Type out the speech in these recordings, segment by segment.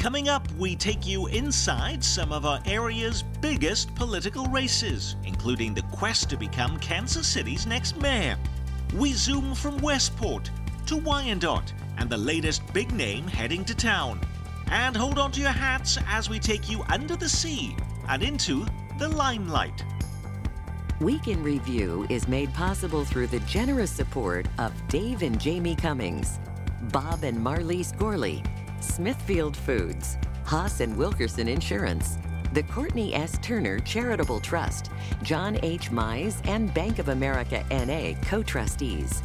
Coming up, we take you inside some of our area's biggest political races, including the quest to become Kansas City's next mayor. We zoom from Westport to Wyandotte and the latest big name heading to town. And hold on to your hats as we take you under the sea and into the limelight. Week in Review is made possible through the generous support of Dave and Jamie Cummings, Bob and Marlise Gorley, Smithfield Foods, Haas and Wilkerson Insurance, the Courtney S. Turner Charitable Trust, John H. Mize and Bank of America N.A. co-trustees,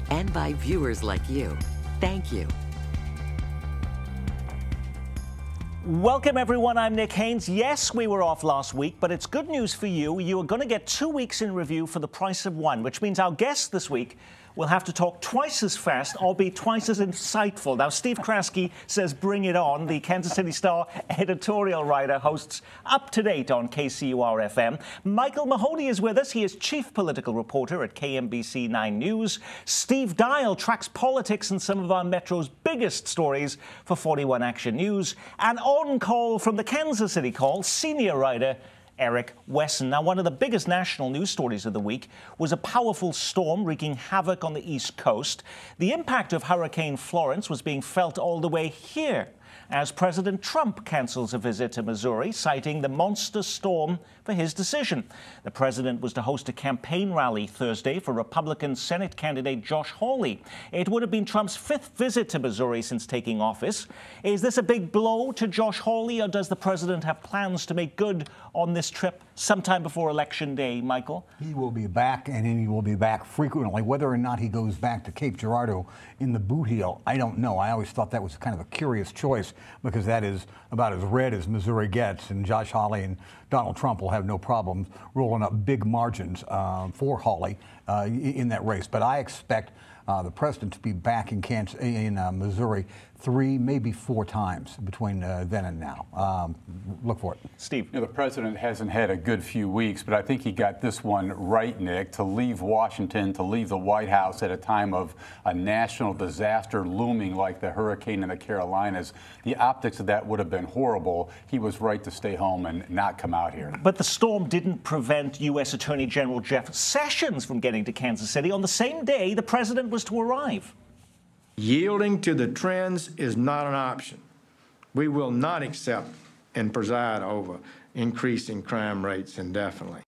and by viewers like you. Thank you. Welcome, everyone. I'm Nick Haynes. Yes, we were off last week, but it's good news for you. You are going to get 2 weeks in review for the price of one, which means our guest this week will have to talk twice as fast, albeit twice as insightful. Now, Steve Kraske says bring it on. The Kansas City Star editorial writer hosts Up to Date on KCUR-FM. Michael Mahoney is with us. He is chief political reporter at KMBC 9 News. Steve Dial tracks politics and some of our Metro's biggest stories for 41 Action News. And on call from the Kansas City Call, senior writer Eric Wesson. Now, one of the biggest national news stories of the week was a powerful storm wreaking havoc on the East Coast. The impact of Hurricane Florence was being felt all the way here as President Trump cancels a visit to Missouri, citing the monster storm for his decision. The president was to host a campaign rally Thursday for Republican Senate candidate Josh Hawley. It would have been Trump's 5th visit to Missouri since taking office. Is this a big blow to Josh Hawley, or does the president have plans to make good on this trip sometime before Election Day, Michael? He will be back, and he will be back frequently. Whether or not he goes back to Cape Girardeau in the boot heel, I don't know. I always thought that was kind of a curious choice because that is about as red as Missouri gets, and Josh Hawley and Donald Trump will have no problem rolling up big margins for Hawley in that race. But I expect the president to be back in Missouri 3, maybe 4 times between then and now. Look for it. Steve. You know, the president hasn't had a good few weeks, but I think he got this one right, Nick, to leave Washington, to leave the White House at a time of a national disaster looming like the hurricane in the Carolinas. The optics of that would have been horrible. He was right to stay home and not come out here. But the storm didn't prevent U.S. Attorney General Jeff Sessions from getting to Kansas City. On the same day, the president was to arrive. Yielding to the trends is not an option. We will not accept and preside over increasing crime rates indefinitely.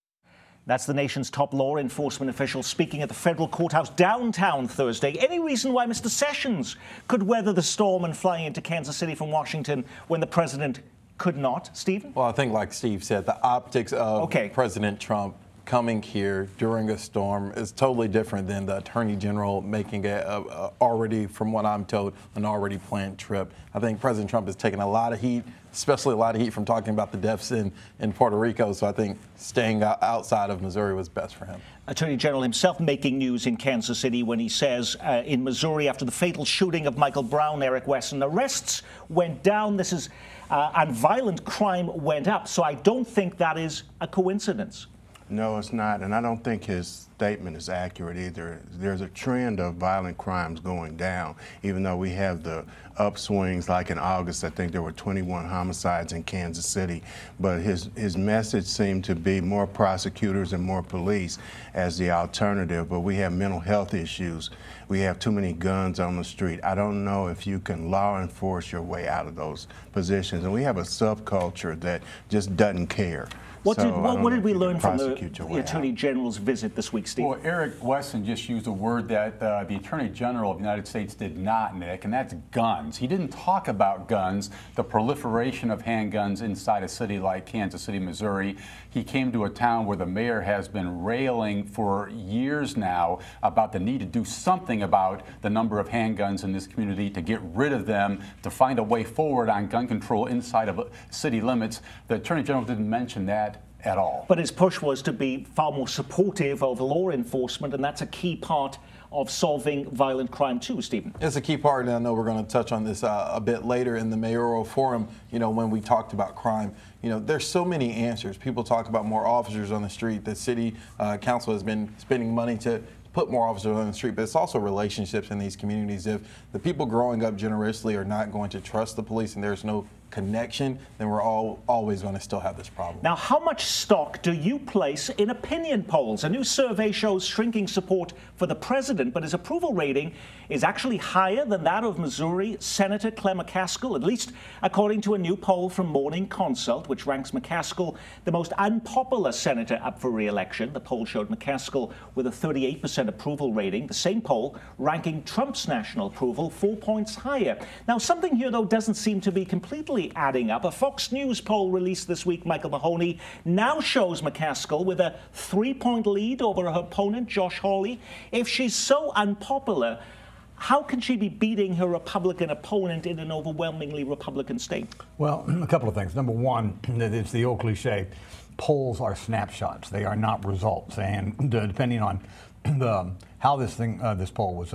That's the nation's top law enforcement official speaking at the federal courthouse downtown Thursday. Any reason why Mr. Sessions could weather the storm and fly into Kansas City from Washington when the president could not? Stephen? Well, I think like Steve said, the optics of President Trump coming here during a storm is totally different than the Attorney General making already, from what I'm told, an already planned trip. I think President Trump has taken a lot of heat, especially a lot of heat from talking about the deaths in Puerto Rico. So I think staying outside of Missouri was best for him. Attorney General himself making news in Kansas City when he says in Missouri after the fatal shooting of Michael Brown, Eric Wesson, arrests went down. This is and violent crime went up. So I don't think that is a coincidence. No, it's not, and I don't think his statement is accurate either. There's a trend of violent crimes going down, even though we have the upswings. Like in August, I think there were 21 homicides in Kansas City, but his message seemed to be more prosecutors and more police as the alternative. But we have mental health issues. We have too many guns on the street. I don't know if you can law enforce your way out of those positions, and we have a subculture that just doesn't care. What did we learn from the Attorney General's visit this week, Steve? Well, Eric Wesson just used a word that the Attorney General of the United States did not, Nick, and that's guns. He didn't talk about guns, the proliferation of handguns inside a city like Kansas City, Missouri. He came to a town where the mayor has been railing for years now about the need to do something about the number of handguns in this community, to get rid of them, to find a way forward on gun control inside of city limits. The Attorney General didn't mention that at all. But his push was to be far more supportive of law enforcement, and that's a key part of solving violent crime too, Stephen. It's a key part, and I know we're going to touch on this a bit later in the mayoral forum. You know, when we talked about crime, you know, there's so many answers. People talk about more officers on the street. The city council has been spending money to put more officers on the street, but it's also relationships in these communities. If the people growing up generously are not going to trust the police and there's no connection, then we're always going to still have this problem. Now, how much stock do you place in opinion polls? A new survey shows shrinking support for the president, but his approval rating is actually higher than that of Missouri Senator Claire McCaskill, at least according to a new poll from Morning Consult, which ranks McCaskill the most unpopular senator up for re-election. The poll showed McCaskill with a 38% approval rating, the same poll ranking Trump's national approval 4 points higher. Now, something here, though, doesn't seem to be completely adding up. A Fox News poll released this week, Michael Mahoney, now shows McCaskill with a 3-point lead over her opponent, Josh Hawley. If she's so unpopular, how can she be beating her Republican opponent in an overwhelmingly Republican state? Well, a couple of things. Number one, it's the old cliche, polls are snapshots. They are not results. And depending on how this poll was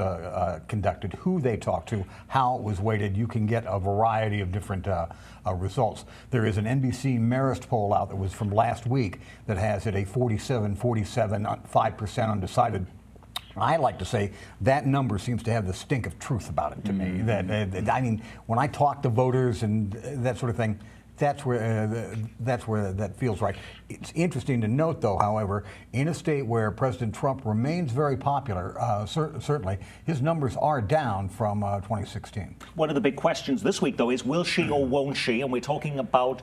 conducted, who they talked to, how it was weighted, you can get a variety of different results. There is an NBC Marist poll out that was from last week that has it a 47, 5% undecided. I like to say that number seems to have the stink of truth about it to me. That I mean, when I talk to voters and that sort of thing, that's where that feels right. It's interesting to note, though, however, in a state where President Trump remains very popular, certainly his numbers are down from 2016. One of the big questions this week, though, is will she or won't she? And we're talking about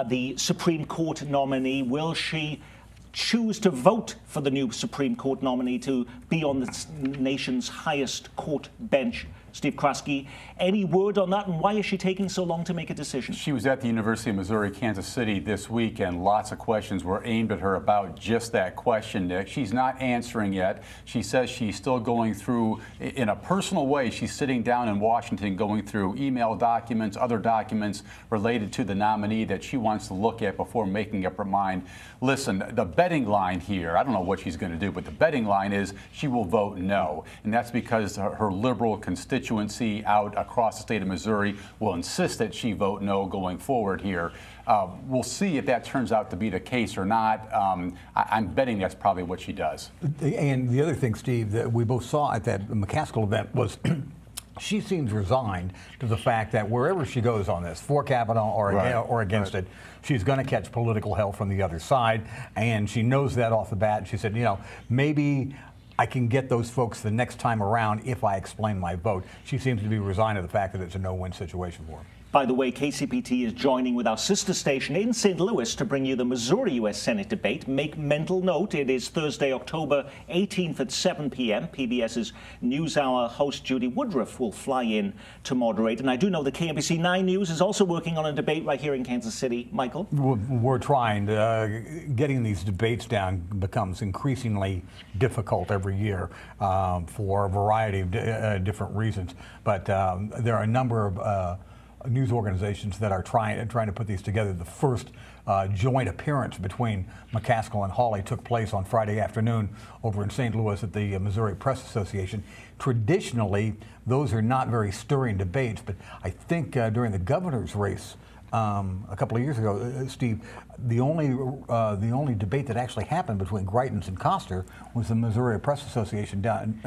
the Supreme Court nominee. Will she choose to vote for the new Supreme Court nominee to be on the nation's highest court bench? Steve Kraske, any word on that, and why is she taking so long to make a decision? She was at the University of Missouri, Kansas City this week, and lots of questions were aimed at her about just that question, Nick. She's not answering yet. She says she's still going through, in a personal way, she's sitting down in Washington going through email documents, other documents related to the nominee that she wants to look at before making up her mind. Listen, the betting line here, I don't know what she's going to do, but the betting line is she will vote no. And that's because her liberal constituency out across the state of Missouri will insist that she vote no going forward here. We'll see if that turns out to be the case or not. I'm betting that's probably what she does. And the other thing, Steve, that we both saw at that McCaskill event was she seems resigned to the fact that wherever she goes on this, for Kavanaugh or against it, she's going to catch political hell from the other side. And she knows that off the bat. She said, you know, maybe I can get those folks the next time around if I explain my vote. She seems to be resigned to the fact that it's a no-win situation for her. By the way, KCPT is joining with our sister station in St. Louis to bring you the Missouri U.S. Senate debate. Make mental note, it is Thursday, October 18th at 7 p.m. PBS's NewsHour host Judy Woodruff will fly in to moderate. And I do know the KMBC 9 News is also working on a debate right here in Kansas City. Michael? We're trying. Getting these debates down becomes increasingly difficult every year for a variety of different reasons. But there are a number of news organizations that are trying to put these together. The first joint appearance between McCaskill and Hawley took place on Friday afternoon over in St. Louis at the Missouri Press Association. Traditionally, those are not very stirring debates, but I think during the governor's race a couple of years ago, Steve, the only debate that actually happened between Greitens and Koster was the Missouri Press Association down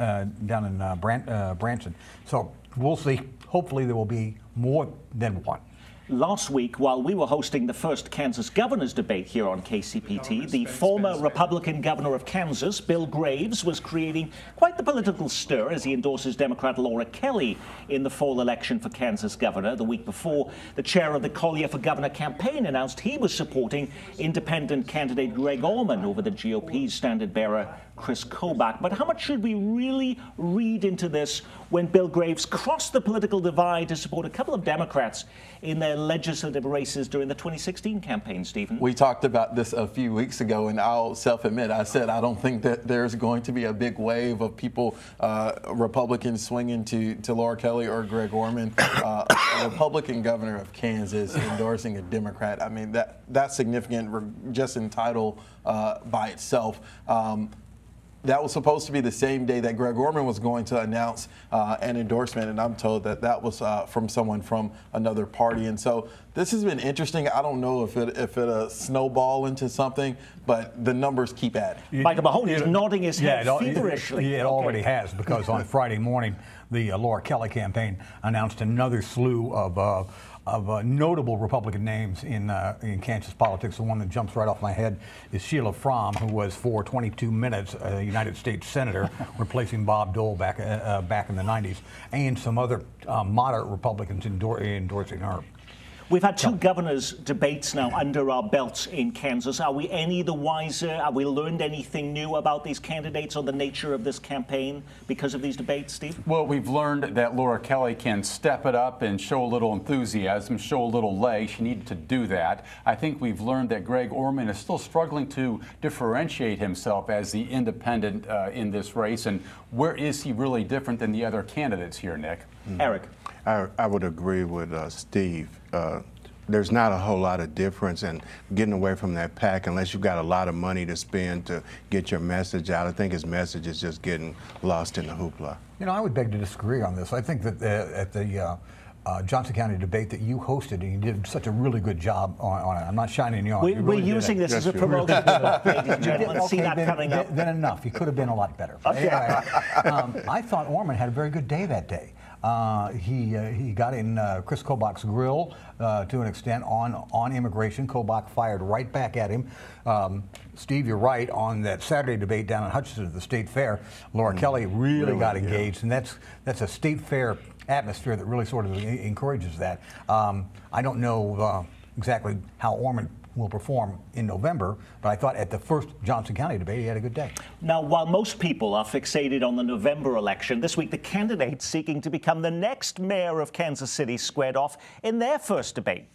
in Branson. So we'll see. Hopefully there will be more than one. Last week, while we were hosting the first Kansas governor's debate here on KCPT, the former Republican governor of Kansas, Bill Graves, was creating quite the political stir as he endorses Democrat Laura Kelly in the fall election for Kansas governor. The week before, the chair of the Collier for Governor campaign announced he was supporting independent candidate Greg Orman over the GOP's standard-bearer Chris Kobach. But how much should we really read into this when Bill Graves crossed the political divide to support a couple of Democrats in their legislative races during the 2016 campaign, Stephen? We talked about this a few weeks ago, and I'll self-admit, I said I don't think that there's going to be a big wave of people, Republicans swinging to Laura Kelly or Greg Orman. A Republican governor of Kansas endorsing a Democrat. I mean, that's significant just in title by itself. That was supposed to be the same day that Greg Orman was going to announce an endorsement, and I'm told that that was from someone from another party. And so this has been interesting. I don't know if it snowball into something, but the numbers keep adding. Michael Mahoney is nodding his head feverishly. It already has, because on Friday morning, the Laura Kelly campaign announced another slew of notable Republican names in Kansas politics. The one that jumps right off my head is Sheila Fromm, who was for 22 minutes a United States Senator, replacing Bob Dole back in the 90s, and some other moderate Republicans endorsing her. We've had two governors' debates now under our belts in Kansas. Are we any the wiser? Have we learned anything new about these candidates or the nature of this campaign because of these debates, Steve? Well, we've learned that Laura Kelly can step it up and show a little enthusiasm, show a little leg. She needed to do that. I think we've learned that Greg Orman is still struggling to differentiate himself as the independent in this race. And where is he really different than the other candidates here, Nick? Eric? I would agree with Steve. There's not a whole lot of difference in getting away from that pack unless you've got a lot of money to spend to get your message out. I think his message is just getting lost in the hoopla. You know, I would beg to disagree on this. I think that at the Johnson County debate that you hosted, and you did such a really good job on it. I'm not shining you on. We're using this as a promotion, ladies and gentlemen. See that coming up. Then enough. You could have been a lot better. Okay. Anyway, I thought Orman had a very good day that day. He got in Chris Kobach's grill to an extent on immigration. Kobach fired right back at him. Steve, you're right, on that Saturday debate down in Hutchinson at the State Fair, Laura Kelly really got engaged, and that's a State Fair atmosphere that really sort of encourages that. I don't know exactly how Orman will perform in November, but I thought at the first Johnson County debate he had a good day. Now, while most people are fixated on the November election, this week the candidates seeking to become the next mayor of Kansas City squared off in their first debate.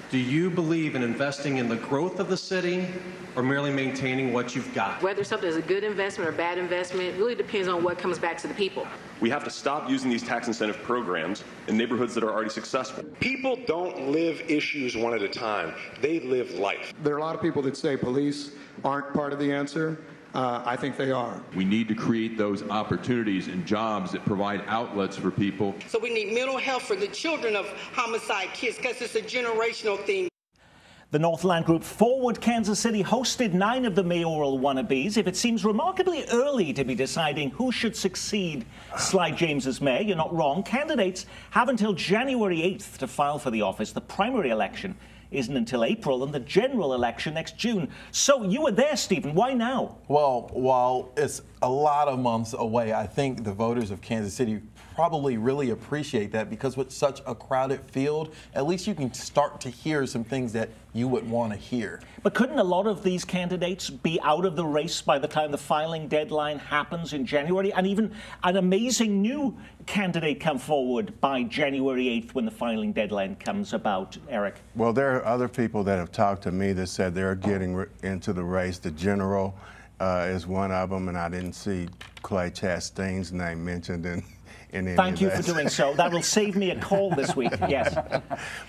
Do you believe in investing in the growth of the city or merely maintaining what you've got? Whether something is a good investment or bad investment really depends on what comes back to the people. We have to stop using these tax incentive programs in neighborhoods that are already successful. People don't live issues one at a time. They live life. There are a lot of people that say police aren't part of the answer. I think they are. We need to create those opportunities and jobs that provide outlets for people. So we need mental health for the children of homicide kids because it's a generational thing. The Northland group Forward Kansas City hosted 9 of the mayoral wannabes. If it seems remarkably early to be deciding who should succeed Sly James as mayor, you're not wrong. Candidates have until January 8th to file for the office. The primary election isn't until April, and the general election next June. So you were there, Stephen. Why now? Well, while it's a lot of months away, I think the voters of Kansas City probably really appreciate that, because with such a crowded field, at least you can start to hear some things that you would want to hear. But couldn't a lot of these candidates be out of the race by the time the filing deadline happens in January? And even an amazing new candidate come forward by January 8th when the filing deadline comes about, Eric? Well, there are other people that have talked to me that said they're getting into the race. The general is one of them, and I didn't see Clay Chastain's name mentioned in any Thank you of that. for doing so. That will save me a call this week, yes.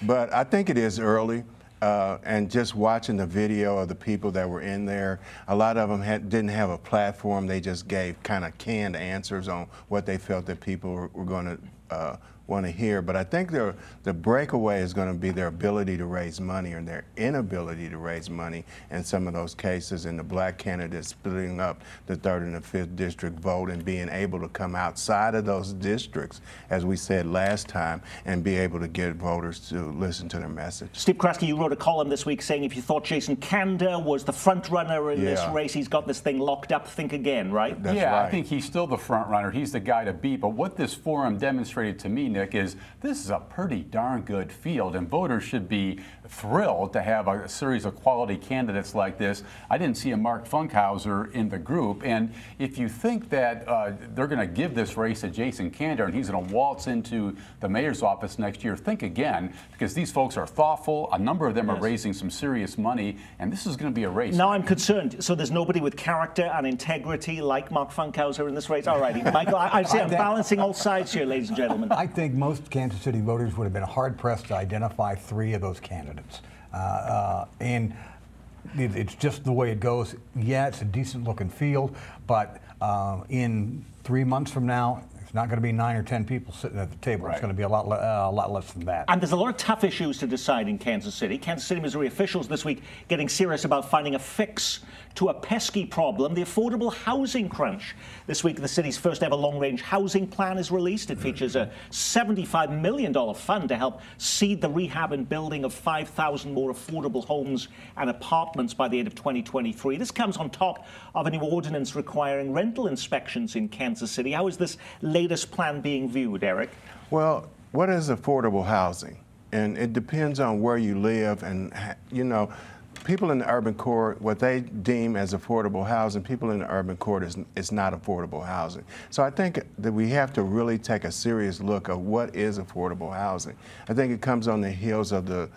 But I think it is early. And just watching the video of the people that were in there, a lot of them didn't have a platform. They just gave kind of canned answers on what they felt that people were going to want to hear. But I think the breakaway is going to be their ability to raise money, or their inability to raise money in some of those cases, and the black candidates splitting up the 3rd and the 5th district vote and being able to come outside of those districts, as we said last time, and be able to get voters to listen to their message. Steve Kraske, you wrote a column this week saying if you thought Jason Kander was the front runner in this race, he's got this thing locked up. Think again, right? That's right. I think he's still the front runner. He's the guy to beat. But what this forum demonstrated to me, Nick, is this is a pretty darn good field, and voters should be thrilled to have a series of quality candidates like this. I didn't see a Mark Funkhauser in the group, and if you think that they're going to give this race to Jason Kander and he's going to waltz into the mayor's office next year, think again, because these folks are thoughtful. A number of them are raising some serious money, and this is going to be a race. Now I'm concerned. So there's nobody with character and integrity like Mark Funkhauser in this race? All righty. Michael, I see I'm balancing all sides here, ladies and gentlemen. I think most Kansas City voters would have been hard-pressed to identify 3 of those candidates. And it's just the way it goes. Yeah, it's a decent-looking field, but in 3 months from now, not going to be 9 or 10 people sitting at the table. It's going to be a lot less than that. And there's a lot of tough issues to decide in Kansas City. Kansas City, Missouri officials this week getting serious about finding a fix to a pesky problem, the affordable housing crunch. This week, the city's first ever long-range housing plan is released. It features a $75 million fund to help seed the rehab and building of 5,000 more affordable homes and apartments by the end of 2023. This comes on top of a new ordinance requiring rental inspections in Kansas City. How is this latest plan being viewed, Eric? Well, what is affordable housing? And it depends on where you live and, you know, people in the urban core, what they deem as affordable housing, people in the urban core is not affordable housing. So I think that we have to really take a serious look at what is affordable housing. I think it comes on the heels of the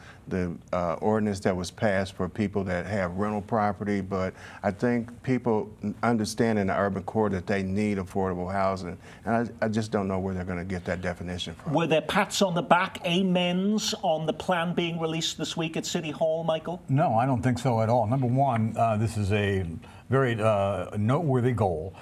ordinance that was passed for people that have rental property, but I think people understand in the urban core that they need affordable housing, and I just don't know where they're going to get that definition from. Were there pats on the back, amens on the plan being released this week at City Hall, Michael? No, I don't think so at all. Number one, this is a very noteworthy goal.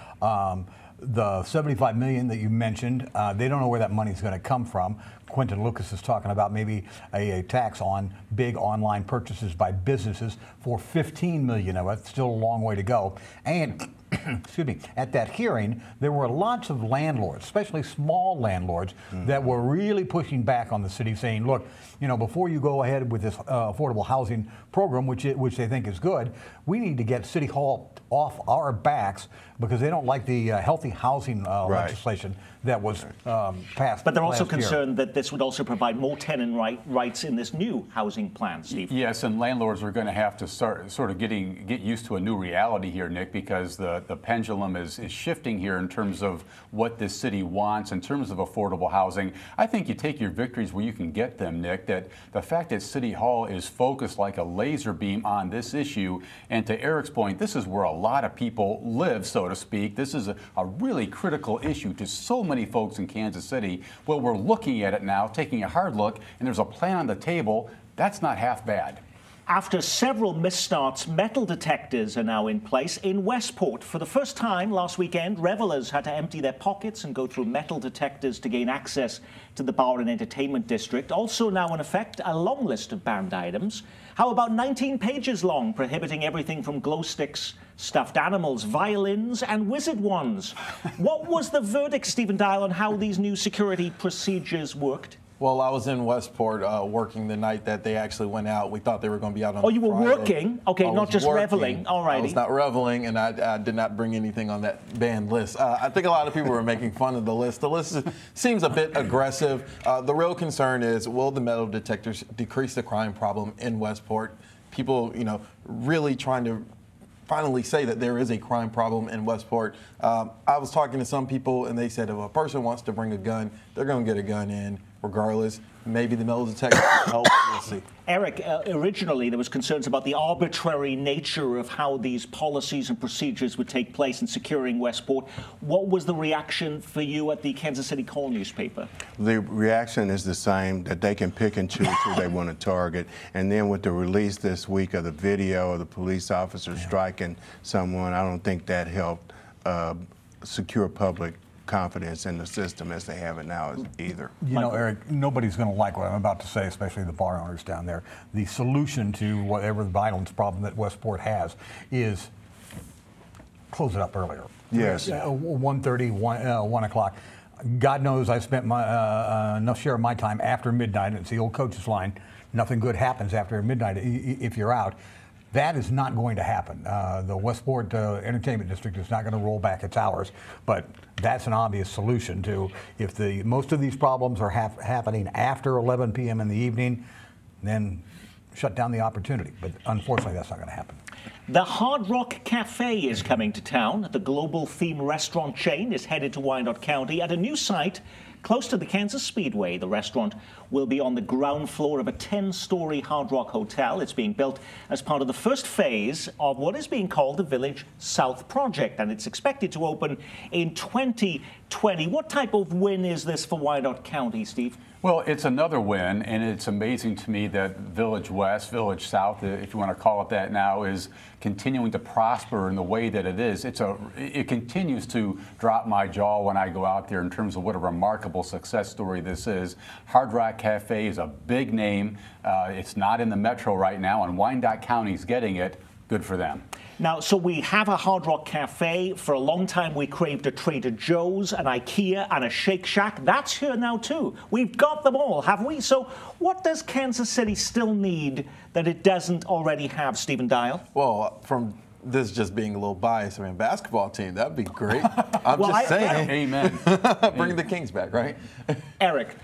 The $75 million that you mentioned, they don't know where that money is going to come from. Quentin Lucas is talking about maybe a tax on big online purchases by businesses for $15 million of it. Still a long way to go. And excuse me, at that hearing, there were lots of landlords, especially small landlords, that were really pushing back on the city, saying, look, you know, before you go ahead with this affordable housing program, which they think is good, we need to get City Hall off our backs because they don't like the healthy housing legislation that was passed. But they're also concerned that this would also provide more tenant rights in this new housing plan, Steve. Yes, and landlords are going to have to start sort of get used to a new reality here, Nick, because the pendulum is shifting here in terms of what this city wants in terms of affordable housing. I think you take your victories where you can get them, Nick, that the fact that City Hall is focused like a laser beam on this issue, and to Eric's point, this is where a lot of people live, so to speak. This is a really critical issue to so many folks in Kansas City. Well, we're looking at it now, taking a hard look, and there's a plan on the table. That's not half bad. After several misstarts, metal detectors are now in place in Westport. For the first time last weekend, revelers had to empty their pockets and go through metal detectors to gain access to the bar and entertainment district. Also now in effect, a long list of banned items. How about 19 pages long, prohibiting everything from glow sticks, stuffed animals, violins, and wizard wands. What was the verdict, Stephen Dial, on how these new security procedures worked? Well, I was in Westport working the night that they actually went out. We thought they were going to be out on you were Friday. Working? Okay, not just reveling. All righty. I was not reveling, and I did not bring anything on that banned list. I think a lot of people were making fun of the list. The list seems a bit aggressive. The real concern is, will the metal detectors decrease the crime problem in Westport? People, you know, really trying to finally say that there is a crime problem in Westport. I was talking to some people, and they said if a person wants to bring a gun, they're going to get a gun in regardless. Maybe the metal detector help. We'll see. Eric, originally there was concerns about the arbitrary nature of how these policies and procedures would take place in securing Westport. What was the reaction for you at the Kansas City Call newspaper? The reaction is the same, that they can pick and choose who they want to target. And then with the release this week of the video of the police officer striking someone, I don't think that helped secure public confidence in the system as they have it now either. You know, Eric, nobody's going to like what I'm about to say, especially the bar owners down there. The solution to whatever the violence problem that Westport has is close it up earlier. Yes. 1:30, 1 o'clock. God knows I spent my enough share of my time after midnight. It's the old coach's line, nothing good happens after midnight if you're out. That is not going to happen. The Westport Entertainment District is not going to roll back its hours, but that's an obvious solution to if most of these problems are happening after 11 p.m. in the evening, then shut down the opportunity. But unfortunately, that's not going to happen. The Hard Rock Cafe is coming to town. The global theme restaurant chain is headed to Wyandotte County at a new site close to the Kansas Speedway. The restaurant will be on the ground floor of a 10-story Hard Rock hotel. It's being built as part of the first phase of what is being called the Village South project, and it's expected to open in 2020. What type of win is this for Wyandotte County, Steve? Well, it's another win, and it's amazing to me that Village West, Village South, if you want to call it that now, is continuing to prosper in the way that it is. It continues to drop my jaw when I go out there in terms of what a remarkable success story this is. Hard Rock Cafe is a big name. It's not in the metro right now, and Wyandotte County's getting it. Good for them. Now, so we have a Hard Rock Cafe. For a long time, we craved a Trader Joe's, an IKEA, and a Shake Shack. That's here now, too. We've got them all, haven't we? So what does Kansas City still need that it doesn't already have, Stephen Dial? Well, from this just being a little biased, I mean, basketball team, that'd be great. I'm just saying. Amen. Bring the Kings back, right? Eric.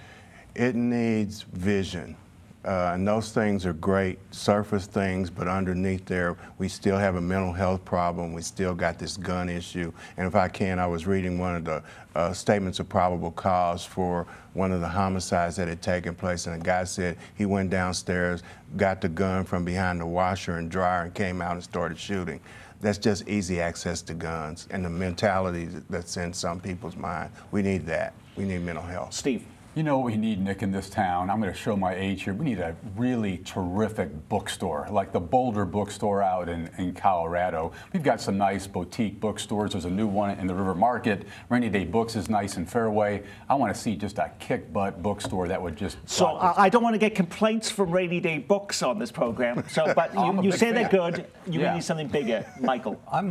It needs vision. And those things are great, surface things, but underneath there, we still have a mental health problem. We still got this gun issue. And if I can, I was reading one of the statements of probable cause for one of the homicides that had taken place, and a guy said he went downstairs, got the gun from behind the washer and dryer, and came out and started shooting. That's just easy access to guns and the mentality that's in some people's mind. We need that. We need mental health. Steve. You know what we need, Nick, in this town? I'm going to show my age here. We need a really terrific bookstore, like the Boulder bookstore out in Colorado. We've got some nice boutique bookstores. There's a new one in the River Market. Rainy Day Books is nice in Fairway. I want to see just a kick-butt bookstore that would just... So I don't want to get complaints from Rainy Day Books on this program. So, but you say they're good. You need something bigger. Michael. I'm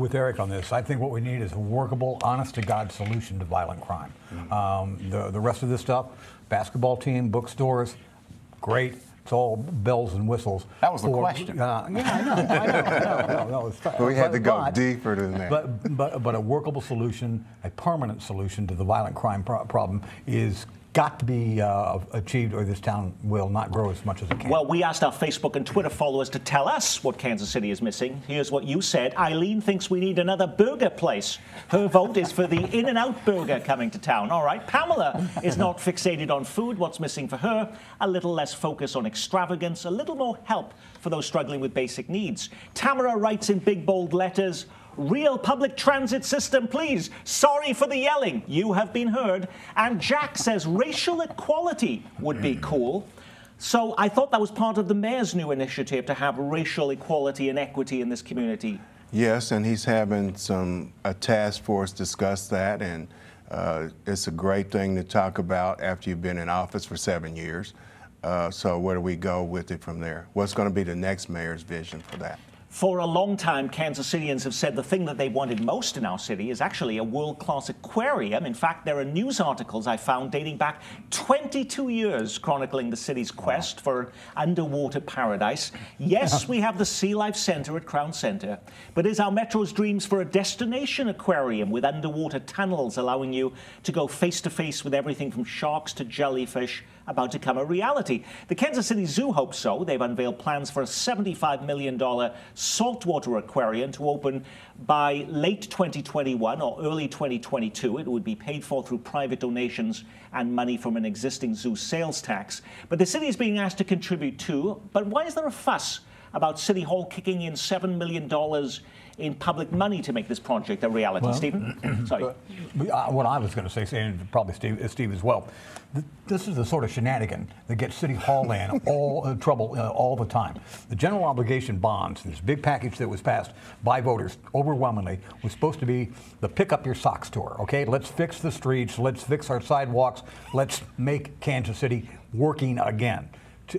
with Eric on this. I think what we need is a workable, honest-to-God solution to violent crime. The rest of this stuff, basketball team, bookstores, great. It's all bells and whistles. That was the question. Yeah, I know. But we had to go deeper than that. But a workable solution, a permanent solution to the violent crime problem is got to be achieved, or this town will not grow as much as it can. Well, we asked our Facebook and Twitter followers to tell us what Kansas City is missing. Here's what you said. Eileen thinks we need another burger place. Her vote is for the In-N-Out burger coming to town. All right. Pamela is not fixated on food. What's missing for her? A little less focus on extravagance, a little more help for those struggling with basic needs. Tamara writes in big, bold letters, real public transit system, please. Sorry for the yelling. You have been heard. And Jack says racial equality would be cool. So I thought that was part of the mayor's new initiative to have racial equality and equity in this community. Yes, and he's having a task force discuss that, and it's a great thing to talk about after you've been in office for 7 years. So where do we go with it from there? What's going to be the next mayor's vision for that? For a long time, Kansas Cityans have said the thing that they wanted most in our city is actually a world-class aquarium. In fact, there are news articles I found dating back 22 years chronicling the city's quest for an underwater paradise. Yes, we have the Sea Life Center at Crown Center, but is our metro's dreams for a destination aquarium with underwater tunnels allowing you to go face-to-face with everything from sharks to jellyfish about to become a reality? The Kansas City Zoo hopes so. They've unveiled plans for a $75 million saltwater aquarium to open by late 2021 or early 2022. It would be paid for through private donations and money from an existing zoo sales tax. But the city is being asked to contribute too. But why is there a fuss about City Hall kicking in $7 million in public money to make this project a reality? Well, Stephen? Sorry. What I was going to say, and probably Steve as well, this is the sort of shenanigan that gets City Hall in trouble all the time. The general obligation bonds, this big package that was passed by voters overwhelmingly, was supposed to be the pick up your socks tour. Okay, let's fix the streets, let's fix our sidewalks, let's make Kansas City working again.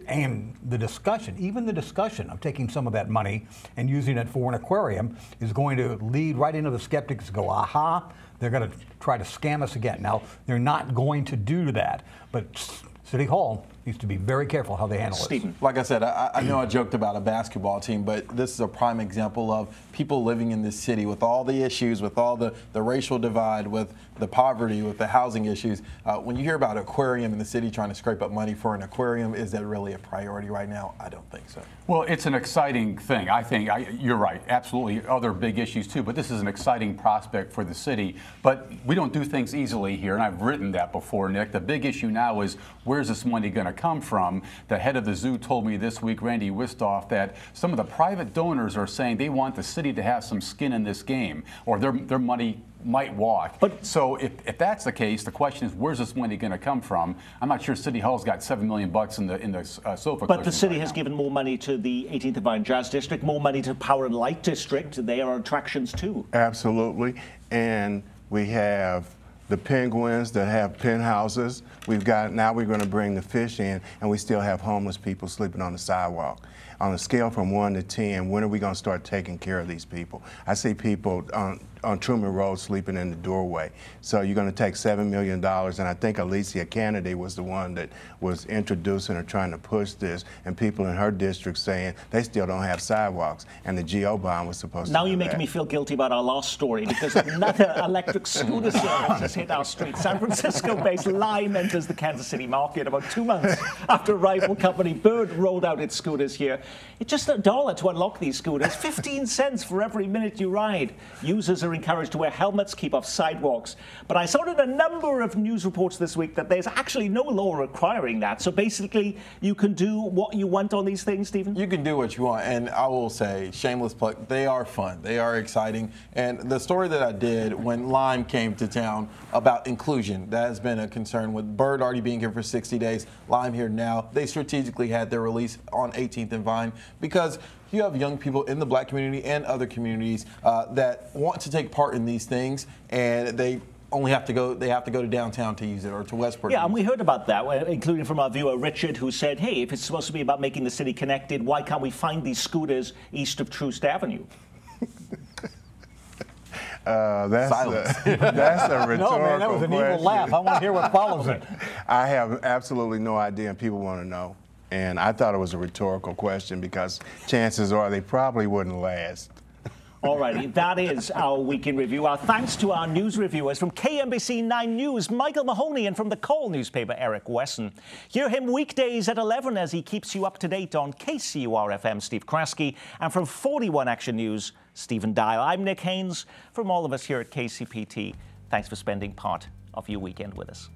And the discussion, even the discussion of taking some of that money and using it for an aquarium is going to lead right into the skeptics to go, aha, they're going to try to scam us again. Now, they're not going to do that, but City Hall needs to be very careful how they handle it. Like I said, I know I joked about a basketball team, but this is a prime example of people living in this city with all the issues, with all the racial divide, with the poverty, with the housing issues. When you hear about an aquarium in the city trying to scrape up money for an aquarium, is that really a priority right now? I don't think so. Well, it's an exciting thing. I think you're right. Absolutely, other big issues too. But this is an exciting prospect for the city. But we don't do things easily here, and I've written that before, Nick. The big issue now is where's this money going to come from? The head of the zoo told me this week, Randy Wistoff, that some of the private donors are saying they want the city to have some skin in this game, or their money might walk. But so if that's the case, the question is, where's this money going to come from? I'm not sure City Hall's got $7 million in the sofa. But the city has given more money to the 18th and Vine Jazz District, more money to Power and Light District. They are attractions too. Absolutely, and we have the penguins that have penthouses. We're going to bring the fish in, and we still have homeless people sleeping on the sidewalk. On a scale from 1 to 10, when are we going to start taking care of these people? I see people on Truman Road sleeping in the doorway. So you're going to take $7 million, and I think Alicia Kennedy was the one that was introducing or trying to push this, and people in her district saying they still don't have sidewalks, and the GO bond was supposed to Now you're making me feel guilty about our last story, because another electric scooter service has hit our street. San Francisco-based Lime enters the Kansas City market about 2 months after rival company Bird rolled out its scooters here. It's just $1 to unlock these scooters, 15 cents for every minute you ride. Users are encouraged to wear helmets, keep off sidewalks. But I saw in a number of news reports this week that there's actually no law requiring that. So basically, you can do what you want on these things, Stephen? You can do what you want. And I will say, shameless plug, they are fun. They are exciting. And the story that I did when Lime came to town about inclusion, that has been a concern with Bird already being here for 60 days, Lime here now. They strategically had their release on 18th and Vine because you have young people in the black community and other communities that want to take part in these things, and they have to go to downtown to use it, or to Westport. Yeah, and we heard about that, including from our viewer Richard, who said, hey, if it's supposed to be about making the city connected, why can't we find these scooters east of Troost Avenue? That's a rhetorical No, man, that was an evil laugh. I want to hear what follows it. I have absolutely no idea, and people want to know. And I thought it was a rhetorical question because chances are they probably wouldn't last. All righty, that is our Week in Review. Our thanks to our news reviewers from KMBC 9 News, Michael Mahoney, and from the Call newspaper, Eric Wesson. Hear him weekdays at 11 as he keeps you up to date on KCUR-FM, Steve Kraske, and from 41 Action News, Stephen Dial. I'm Nick Haynes. From all of us here at KCPT, thanks for spending part of your weekend with us.